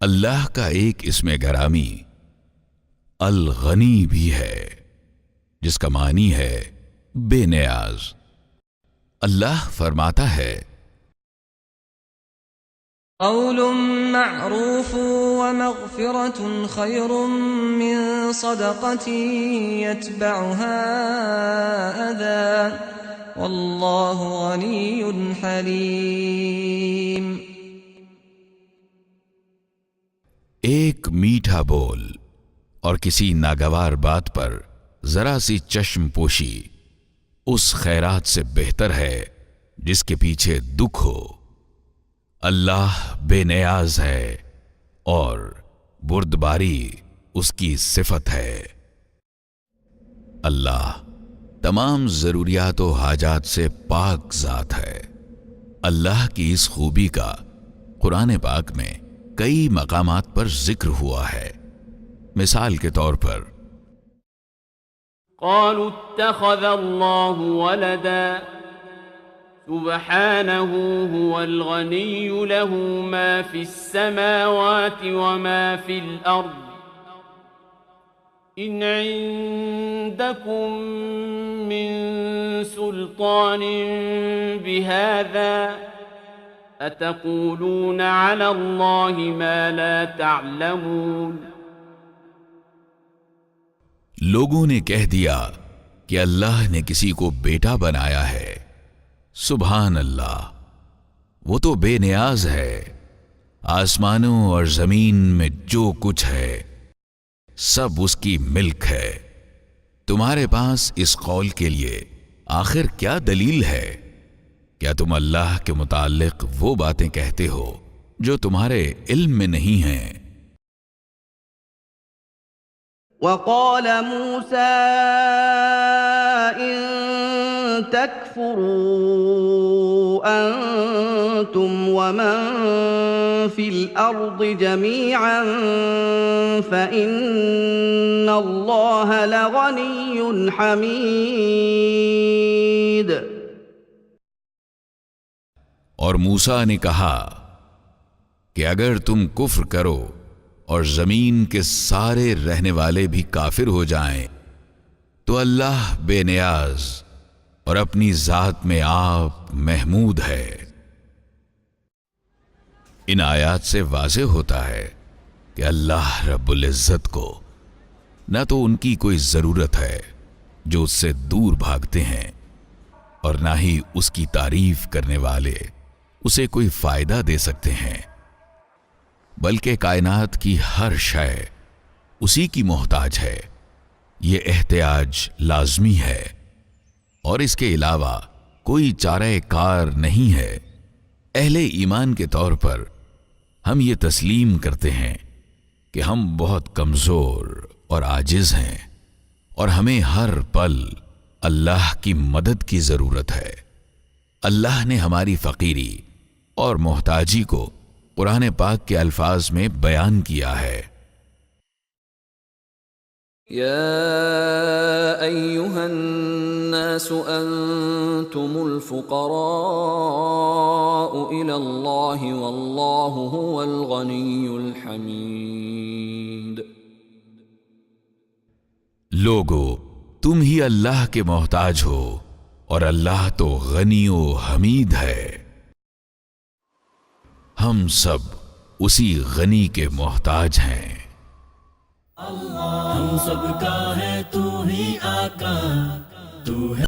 اللہ کا ایک اسم گرامی الغنی بھی ہے، جس کا معنی ہے بے نیاز۔ اللہ فرماتا ہے قول معروف ومغفرة خير من صدقة يتبعها أذى والله غني حليم۔ ایک میٹھا بول اور کسی ناگوار بات پر ذرا سی چشم پوشی اس خیرات سے بہتر ہے جس کے پیچھے دکھ ہو۔ اللہ بے نیاز ہے اور بردباری اس کی صفت ہے۔ اللہ تمام ضروریات و حاجات سے پاک ذات ہے۔ اللہ کی اس خوبی کا قرآن پاک میں کئی مقامات پر ذکر ہوا ہے۔ مثال کے طور پر قالوا اتخذ الله ولدا سبحانه هو الغني له ما في السماوات وما في الأرض إن عندكم من سلطان بهذا أتقولون على الله ما لا تعلمون۔ لوگوں نے کہہ دیا کہ اللہ نے کسی کو بیٹا بنایا ہے۔ سبحان اللہ، وہ تو بے نیاز ہے۔ آسمانوں اور زمین میں جو کچھ ہے سب اس کی ملک ہے۔ تمہارے پاس اس قول کے لیے آخر کیا دلیل ہے؟ کیا تم اللہ کے متعلق وہ باتیں کہتے ہو جو تمہارے علم میں نہیں ہیں؟ وقال موسى إن تكفروا أنتم ومن في الأرض جميعا فإن الله لغني حميد۔ اور موسیٰ نے کہا کہ اگر تم کفر کرو اور زمین کے سارے رہنے والے بھی کافر ہو جائیں تو اللہ بے نیاز اور اپنی ذات میں آپ محمود ہے۔ ان آیات سے واضح ہوتا ہے کہ اللہ رب العزت کو نہ تو ان کی کوئی ضرورت ہے جو اس سے دور بھاگتے ہیں، اور نہ ہی اس کی تعریف کرنے والے اسے کوئی فائدہ دے سکتے ہیں، بلکہ کائنات کی ہر شے اسی کی محتاج ہے۔ یہ احتیاج لازمی ہے اور اس کے علاوہ کوئی چارہ کار نہیں ہے۔ اہل ایمان کے طور پر ہم یہ تسلیم کرتے ہیں کہ ہم بہت کمزور اور عاجز ہیں اور ہمیں ہر پل اللہ کی مدد کی ضرورت ہے۔ اللہ نے ہماری فقیری اور محتاجی کو قرآن پاک کے الفاظ میں بیان کیا ہے۔ یا ایھا الناس انتم الفقراء الی اللہ واللہ هو الغنی الحمید۔ لوگو، تم ہی اللہ کے محتاج ہو اور اللہ تو غنی و حمید ہے۔ ہم سب اسی غنی کے محتاج ہیں۔ ہم سب کا ہے تو ہی آقا، تو ہے